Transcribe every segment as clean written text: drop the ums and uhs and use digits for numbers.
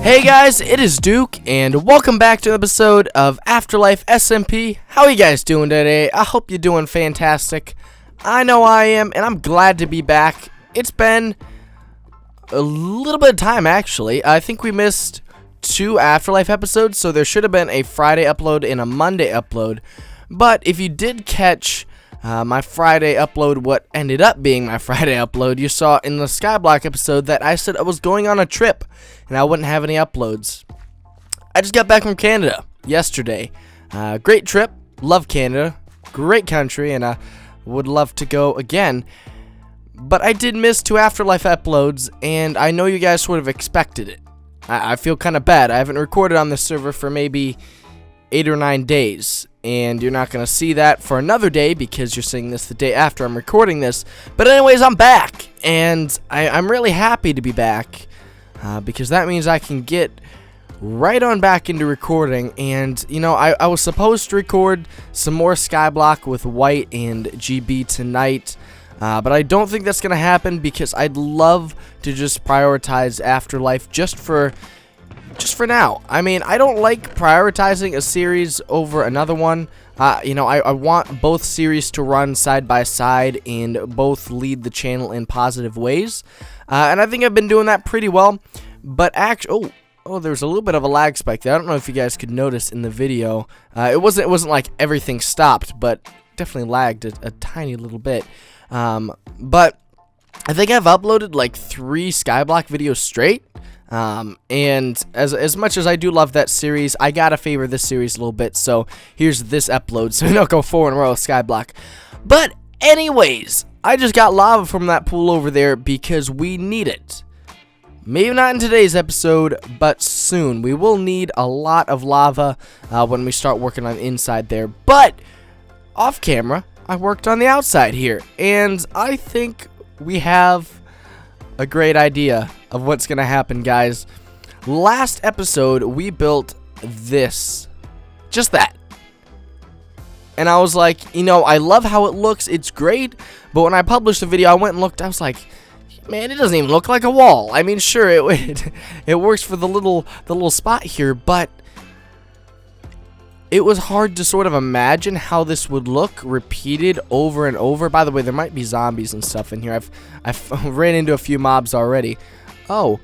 Hey guys, it is Duke, and welcome back to an episode of Afterlife SMP. How are you guys doing today? I hope you're doing fantastic. I know I am, and I'm glad to be back. It's been a little bit of time, actually. I think we missed 2 Afterlife episodes, so there should have been a Friday upload and a Monday upload. But if you did catch my Friday upload, what ended up being my Friday upload, you saw in the Skyblock episode that I said I was going on a trip and I wouldn't have any uploads. I just got back from Canada yesterday. Great trip, love Canada, great country, and I would love to go again. But I did miss 2 Afterlife uploads, and I know you guys sort of expected it. I feel kind of bad. I haven't recorded on this server for maybe 8 or 9 days. And you're not going to see that for another day because you're seeing this the day after I'm recording this. But anyways, I'm back. And I'm really happy to be back. Because that means I can get right on back into recording. And, you know, I was supposed to record some more Skyblock with White and GB tonight. But I don't think that's going to happen because I'd love to just prioritize Afterlife just for now. I mean, I don't like prioritizing a series over another one. You know, I want both series to run side by side and both lead the channel in positive ways. And I think I've been doing that pretty well. But actually, there's a little bit of a lag spike there. I don't know if you guys could notice in the video. It wasn't like everything stopped, but definitely lagged a tiny little bit. But I think I've uploaded like 3 Skyblock videos straight. And as much as I do love that series, I gotta favor this series a little bit, so here's this upload, so we don't go 4 in a row with Skyblock. But anyways, I just got lava from that pool over there because we need it. Maybe not in today's episode, but soon. We will need a lot of lava when we start working on inside there. But off camera, I worked on the outside here, and I think we have a great idea of what's gonna happen, guys. Last episode we built this, just that, and I was like, you know, I love how it looks, it's great, but when I published the video I went and looked, I was like, man, it doesn't even look like a wall. I mean, sure, it works for the little spot here, but it was hard to sort of imagine how this would look repeated over and over. By the way, there might be zombies and stuff in here. I've ran into a few mobs already. Oh,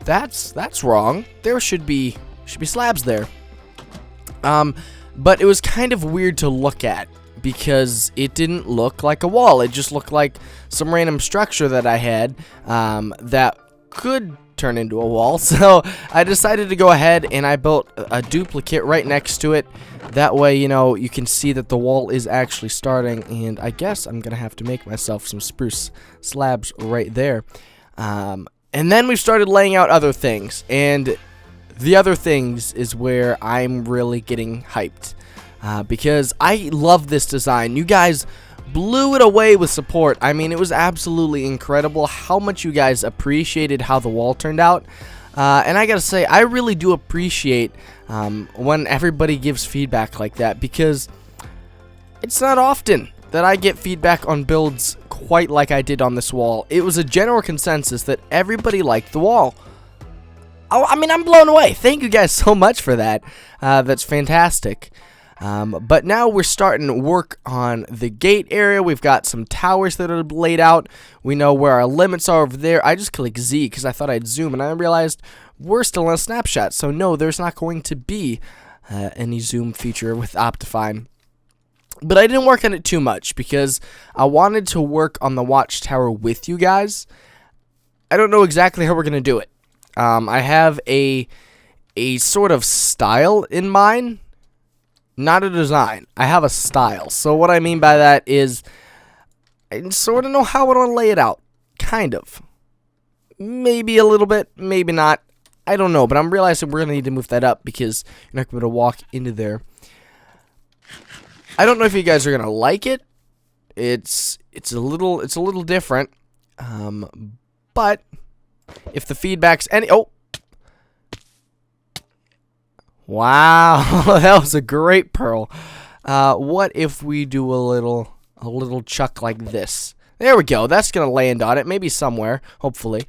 that's wrong. There should be slabs there. But it was kind of weird to look at because it didn't look like a wall. It just looked like some random structure that I had that could turn into a wall. So I decided to go ahead and I built a duplicate right next to it. That way, you know, you can see that the wall is actually starting, and I guess I'm gonna have to make myself some spruce slabs right there. And then we started laying out other things, and the other things is where I'm really getting hyped because I love this design. You guys blew it away with support. I mean, it was absolutely incredible how much you guys appreciated how the wall turned out. And I gotta say, I really do appreciate when everybody gives feedback like that, because it's not often that I get feedback on builds quite like I did on this wall. It was a general consensus that everybody liked the wall. Oh, I mean, I'm blown away. Thank you guys so much for that. That's fantastic. But now we're starting to work on the gate area. We've got some towers that are laid out. We know where our limits are over there. I just clicked Z because I thought I'd zoom, and I realized we're still in a snapshot. So no, there's not going to be any zoom feature with Optifine. But I didn't work on it too much because I wanted to work on the watchtower with you guys. I don't know exactly how we're going to do it. I have a sort of style in mind. Not a design. I have a style. So what I mean by that is I sort of know how I want to lay it out. Kind of. Maybe a little bit. Maybe not. I don't know. But I'm realizing we're going to need to move that up because you're not going to walk into there. I don't know if you guys are going to like it. It's a little different. But if the feedback's any... Oh! Wow, that was a great pearl. What if we do a little chuck like this? There we go. That's gonna land on it, maybe somewhere. Hopefully,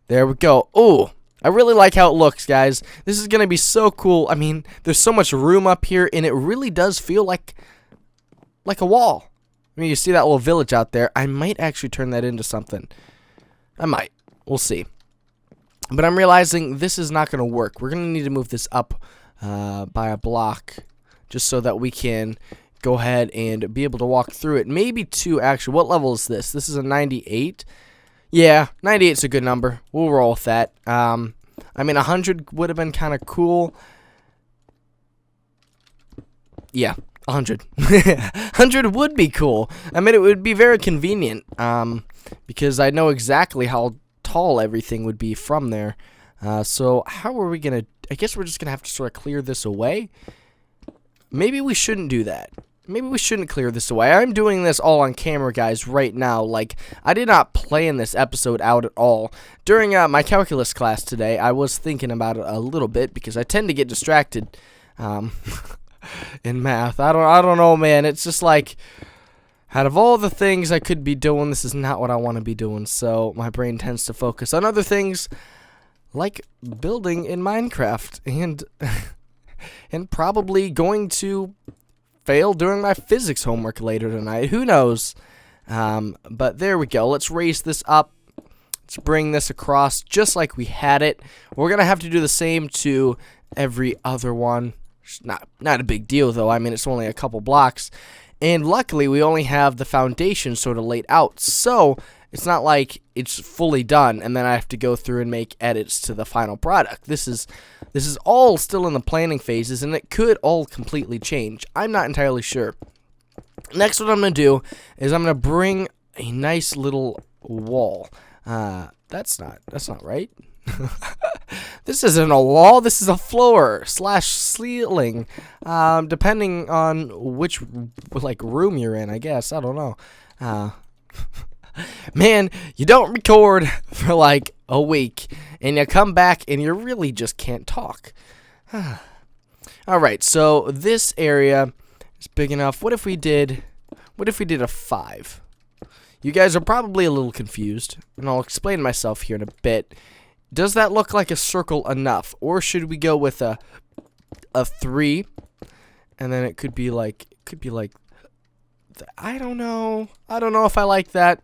there we go. Ooh, I really like how it looks, guys. This is going to be so cool. I mean, there's so much room up here, and it really does feel like a wall. I mean, you see that little village out there. I might actually turn that into something. I might. We'll see. But I'm realizing this is not going to work. We're going to need to move this up by a block just so that we can go ahead and be able to walk through it. Maybe 2, actually. What level is this? This is a 98. Yeah, 98 is a good number. We'll roll with that. I mean, 100 would have been kind of cool. Yeah, 100. 100 would be cool. I mean, it would be very convenient because I know exactly how tall everything would be from there. So how are we going to... I guess we're just going to have to sort of clear this away. Maybe we shouldn't do that. Maybe we shouldn't clear this away. I'm doing this all on camera, guys, right now. Like, I did not plan this episode out at all. During my calculus class today, I was thinking about it a little bit because I tend to get distracted in math. I don't know, man. It's just like, out of all the things I could be doing, this is not what I want to be doing. So my brain tends to focus on other things, like building in Minecraft, and probably going to fail during my physics homework later tonight. Who knows? But there we go. Let's raise this up. Let's bring this across just like we had it. We're going to have to do the same to every other one. It's not a big deal, though. I mean, it's only a couple blocks. And luckily, we only have the foundation sort of laid out. So it's not like it's fully done, and then I have to go through and make edits to the final product. This is all still in the planning phases, and it could all completely change. I'm not entirely sure. Next, what I'm going to do is I'm going to bring a nice little wall. That's not right. This isn't a wall. This is a floor / ceiling, depending on which room you're in. I guess I don't know. Man, you don't record for like a week, and you come back and you really just can't talk. Alright, so this area is big enough. What if we did a 5? You guys are probably a little confused, and I'll explain myself here in a bit. Does that look like a circle enough, or should we go with a 3, and then it could be like I don't know if I like that,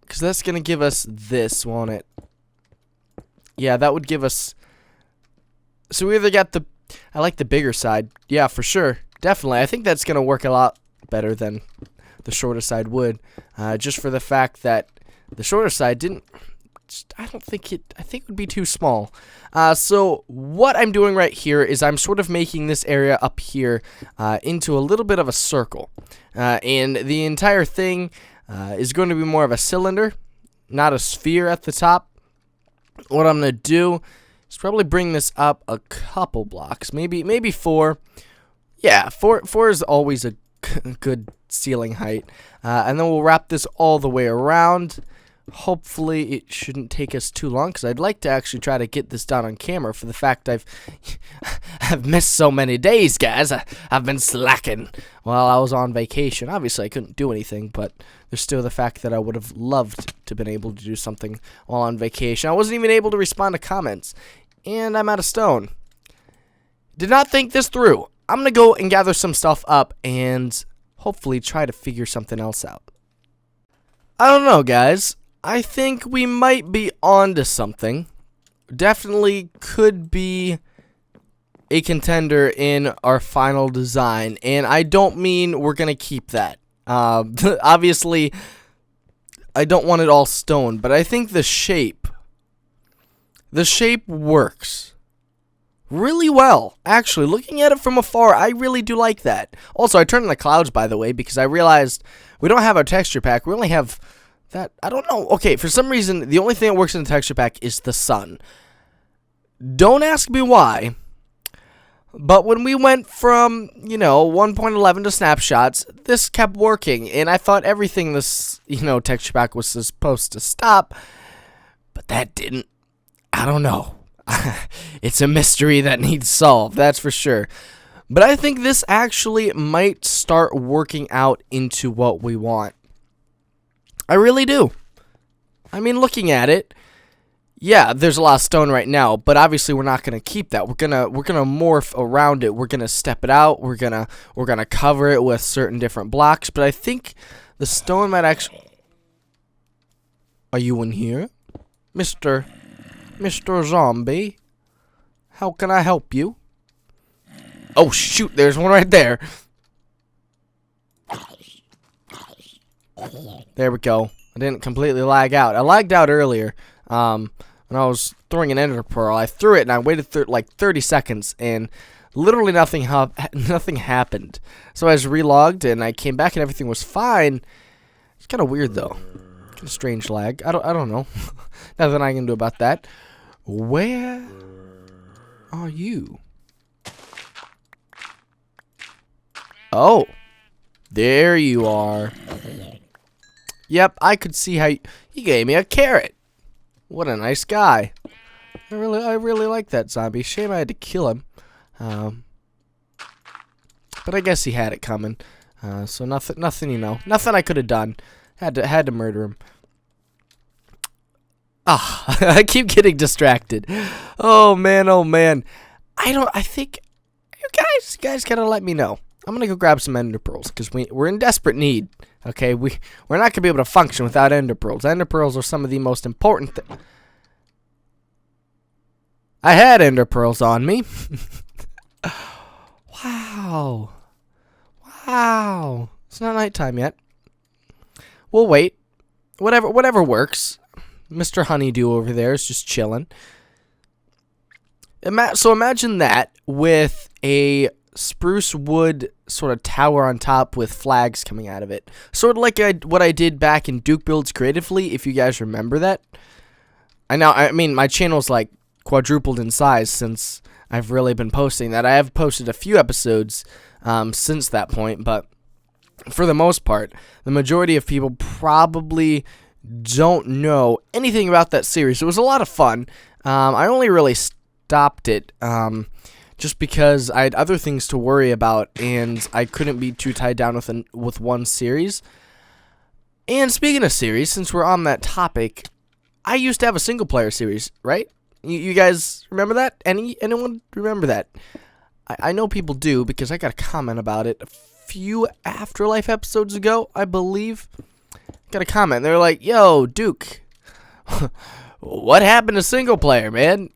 because that's gonna give us this, won't it? Yeah, that would give us. So we either got I like the bigger side. Yeah, for sure, definitely. I think that's gonna work a lot better than the shorter side would, just for the fact that the shorter side didn't. I think it would be too small. So what I'm doing right here is I'm sort of making this area up here into a little bit of a circle. And the entire thing is going to be more of a cylinder, not a sphere at the top. What I'm going to do is probably bring this up a couple blocks, maybe 4. Yeah, 4 is always a good ceiling height. And then we'll wrap this all the way around. Hopefully it shouldn't take us too long, because I'd like to actually try to get this done on camera, for the fact I've missed so many days, guys. I've been slacking while I was on vacation. Obviously I couldn't do anything, but there's still the fact that I would have loved to have been able to do something while on vacation. I wasn't even able to respond to comments, and I'm out of stone. Did not think this through. I'm gonna go and gather some stuff up and hopefully try to figure something else out. I don't know, guys. I think we might be onto something. Definitely could be a contender in our final design, and I don't mean we're gonna keep that. Obviously, I don't want it all stone, but I think the shape works really well. Actually, looking at it from afar, I really do like that. Also, I turned on the clouds, by the way, because I realized we don't have our texture pack. We only have that. I don't know. Okay, for some reason, the only thing that works in the texture pack is the sun. Don't ask me why. But when we went from, 1.11 to snapshots, this kept working. And I thought everything this, texture pack was supposed to stop. But that didn't. I don't know. It's a mystery that needs solved, that's for sure. But I think this actually might start working out into what we want. I really do. I mean, looking at it, Yeah, there's a lot of stone right now, but obviously we're not gonna keep that. We're gonna morph around it. We're gonna step it out. We're gonna cover it with certain different blocks. But I think the stone might actually. Are you in here, Mr. Zombie? How can I help you? Oh shoot! There's one right there. There we go. I didn't completely lag out. I lagged out earlier. When I was throwing an ender pearl, I threw it and I waited like 30 seconds and literally nothing happened. So I just relogged and I came back and everything was fine. It's kind of weird though. Kind of strange lag. I don't know. Nothing I can do about that. Where are you? Oh, there you are. Yep, I could see how he gave me a carrot. What a nice guy. I really like that zombie. Shame I had to kill him. But I guess he had it coming. So nothing, you know, nothing I could have done. Had to murder him. Ah, I keep getting distracted. Oh man, oh man. I think you guys gotta let me know. I'm gonna go grab some ender pearls because we're in desperate need. Okay, we're not gonna be able to function without ender pearls. Ender pearls are some of the most important things. I had ender pearls on me. Wow. Wow. It's not nighttime yet. We'll wait. Whatever works. Mr. Honeydew over there is just chilling. So imagine that with a spruce wood sort of tower on top with flags coming out of it. Sort of like what I did back in Duke Builds Creatively, if you guys remember that. I mean, my channel's like quadrupled in size since I've really been posting that. I have posted a few episodes since that point, but for the most part, the majority of people probably don't know anything about that series. It was a lot of fun. I only really stopped it just because I had other things to worry about, and I couldn't be too tied down with one series. And speaking of series, since we're on that topic, I used to have a single-player series, right? You guys remember that? Anyone remember that? I know people do because I got a comment about it a few Afterlife episodes ago, I believe. Got a comment. They're like, "Yo, Duke, what happened to single player, man?"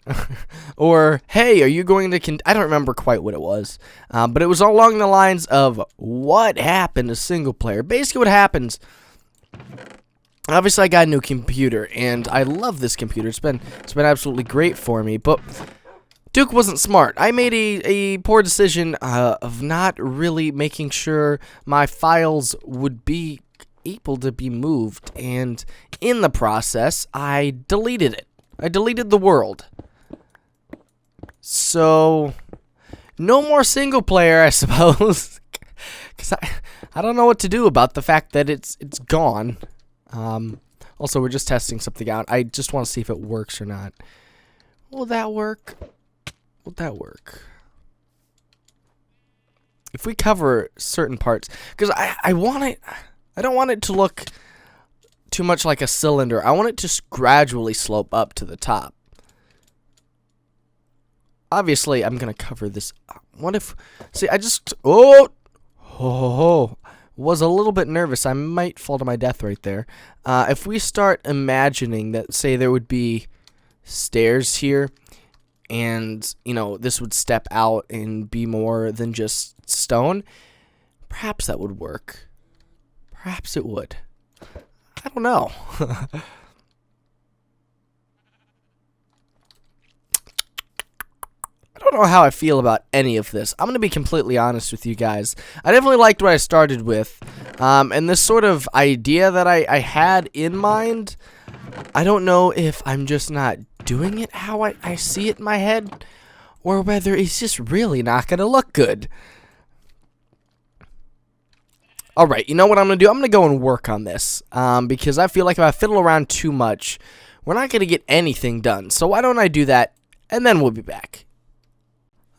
Or, "Hey, are you going to?" I don't remember quite what it was, but it was along the lines of, "What happened to single player?" Basically, what happens. Obviously, I got a new computer, and I love this computer. It's been absolutely great for me, but Duke wasn't smart. I made a poor decision of not really making sure my files would be able to be moved, and in the process, I deleted it. I deleted the world. So, no more single player, I suppose, because I don't know what to do about the fact that it's gone. Also, we're just testing something out. I just want to see if it works or not. Will that work? Will that work? If we cover certain parts, because I want it. I don't want it to look too much like a cylinder. I want it to just gradually slope up to the top. Obviously, I'm going to cover this up. What if... See, I just... was a little bit nervous. I might fall to my death right there. If we start imagining that, say, there would be stairs here, and, you know, this would step out and be more than just stone, perhaps that would work. Perhaps it would. I don't know. I don't know how I feel about any of this. I'm going to be completely honest with you guys. I definitely liked what I started with. And this sort of idea that I had in mind, I don't know if I'm just not doing it how I see it in my head, or whether it's just really not going to look good. Alright, you know what I'm going to do? I'm going to go and work on this, because I feel like if I fiddle around too much, we're not going to get anything done. So why don't I do that, and then we'll be back.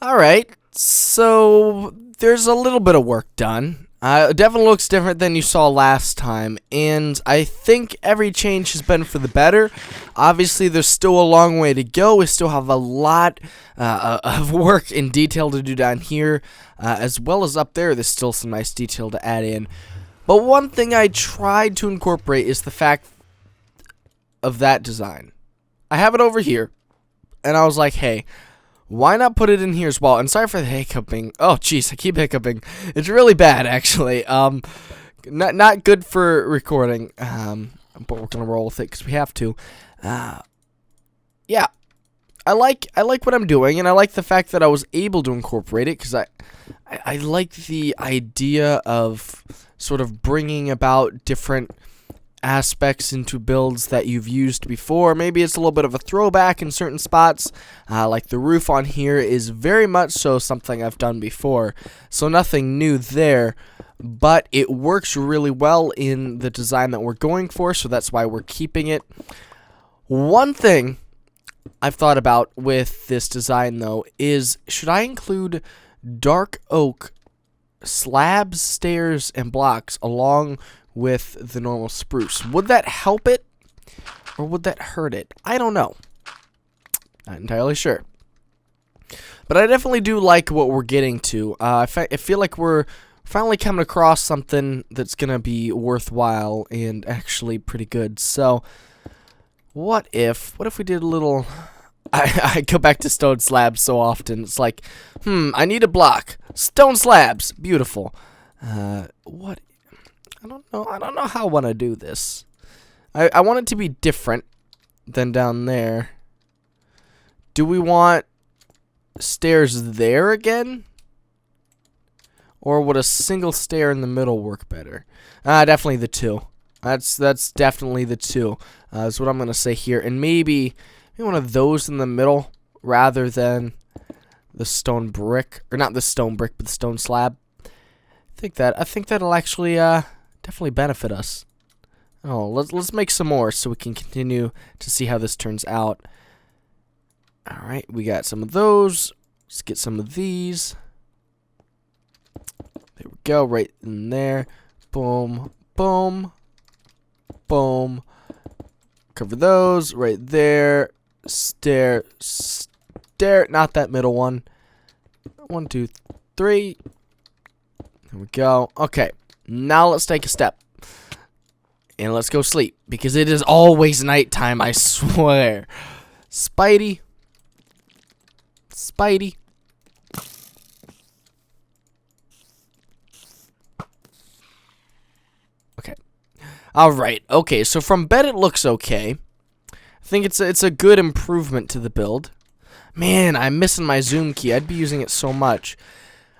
Alright, so there's a little bit of work done. It definitely looks different than you saw last time, and I think every change has been for the better. Obviously, there's still a long way to go. We still have a lot of work and detail to do down here, as well as up there. There's still some nice detail to add in. But one thing I tried to incorporate is the fact of that design. I have it over here, and I was like, hey, why not put it in here as well? And sorry for the hiccuping. Oh, jeez, I keep hiccuping. It's really bad, actually. Not good for recording. But we're gonna roll with it because we have to. Yeah, I like what I'm doing, and I like the fact that I was able to incorporate it because I like the idea of sort of bringing about different aspects into builds that you've used before. Maybe it's a little bit of a throwback in certain spots, like the roof on here is very much so something I've done before, so nothing new there, but it works really well in the design that we're going for, so that's why we're keeping it. One thing I've thought about with this design though is, should I include dark oak slabs, stairs, and blocks along with the normal spruce? Would that help it, or would that hurt it? I don't know. Not entirely sure. But I definitely do like what we're getting to. I feel like we're finally coming across something that's going to be worthwhile and actually pretty good. So, what if we did a little... I go back to stone slabs so often. It's like, I need a block. Stone slabs. Beautiful. What... I don't know how I want to do this. I want it to be different than down there. Do we want stairs there again? Or would a single stair in the middle work better? Definitely the two. That's definitely the two. Is what I'm going to say here. And maybe one of those in the middle rather than the stone brick. Or not the stone brick, but the stone slab. I think that'll actually... definitely benefit us. Oh, let's make some more so we can continue to see how this turns out. All right, we got some of those. Let's get some of these. There we go, right in there. Boom, boom, boom. Cover those right there. Stair, stair. Not that middle one. 1, 2, 3. There we go. Okay. Now let's take a step. And let's go sleep. Because it is always nighttime, I swear. Spidey. Spidey. Okay. Alright. Okay, so from bed it looks okay. I think it's a good improvement to the build. Man, I'm missing my zoom key. I'd be using it so much.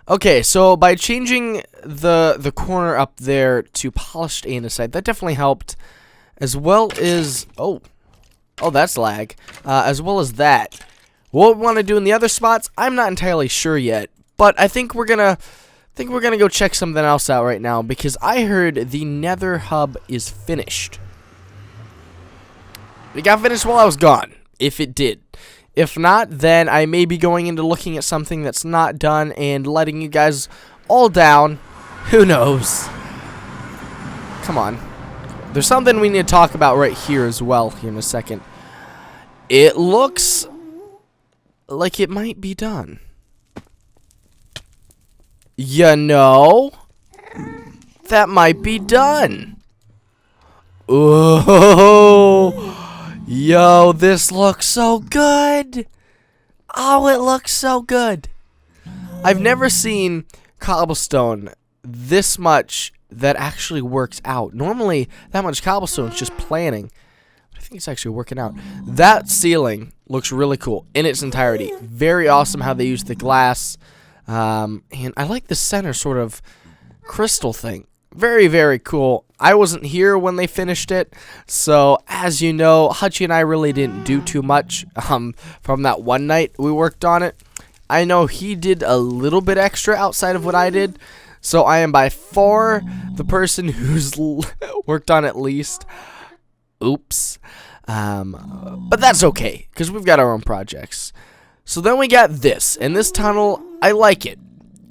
Okay, so by changing the corner up there to polished andesite, that definitely helped, as well as oh, that's lag. As well as that, what we want to do in the other spots, I'm not entirely sure yet, but I think we're gonna go check something else out right now because I heard the Nether hub is finished. It got finished while I was gone, if it did. If not, then I may be going into looking at something that's not done and letting you guys all down. Who knows? Come on. There's something we need to talk about right here as well here in a second. It looks like it might be done. You know, that might be done. Oh. Yo, this looks so good. Oh, it looks so good. I've never seen cobblestone this much that actually works out. Normally, that much cobblestone is just planning. But I think it's actually working out. That ceiling looks really cool in its entirety. Very awesome how they use the glass. And I like the center sort of crystal thing. Very, very cool. I wasn't here when they finished it, so as you know, Hutchie and I really didn't do too much from that one night we worked on it. I know he did a little bit extra outside of what I did, so I am by far the person who's worked on it least. Oops. But that's okay, because we've got our own projects. So then we got this, and this tunnel, I like it.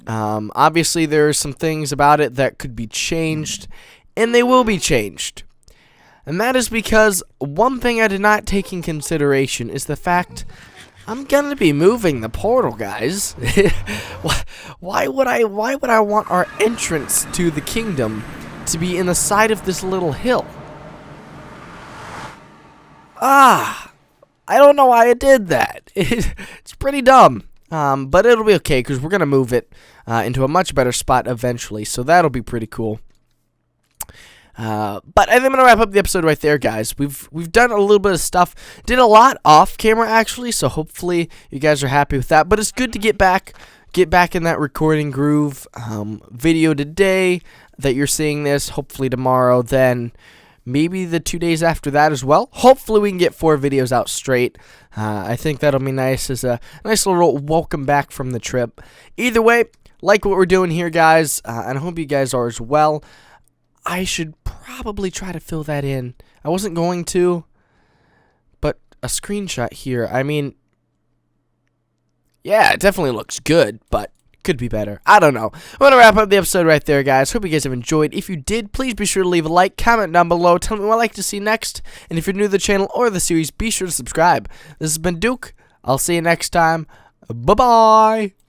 Obviously, there are some things about it that could be changed, and they will be changed. And that is because one thing I did not take in consideration is the fact I'm gonna be moving the portal, guys. Why would I want our entrance to the kingdom to be in the side of this little hill? I don't know why I did that. It's pretty dumb. But it'll be okay because we're gonna move it into a much better spot eventually, so that'll be pretty cool. But I think I'm gonna wrap up the episode right there, guys. We've done a little bit of stuff, did a lot off camera actually, so hopefully you guys are happy with that. But it's good to get back in that recording groove. Video today that you're seeing this, hopefully tomorrow, then maybe the 2 days after that as well. Hopefully we can get 4 videos out straight. I think that'll be nice as a nice little welcome back from the trip. Either way, like what we're doing here, guys, and I hope you guys are as well. I should probably try to fill that in. I wasn't going to, but a screenshot here, I mean, yeah, it definitely looks good, but could be better. I don't know. I'm going to wrap up the episode right there, guys. Hope you guys have enjoyed. If you did, please be sure to leave a like, comment down below, tell me what I'd like to see next, and if you're new to the channel or the series, be sure to subscribe. This has been Duke. I'll see you next time. Bye-bye.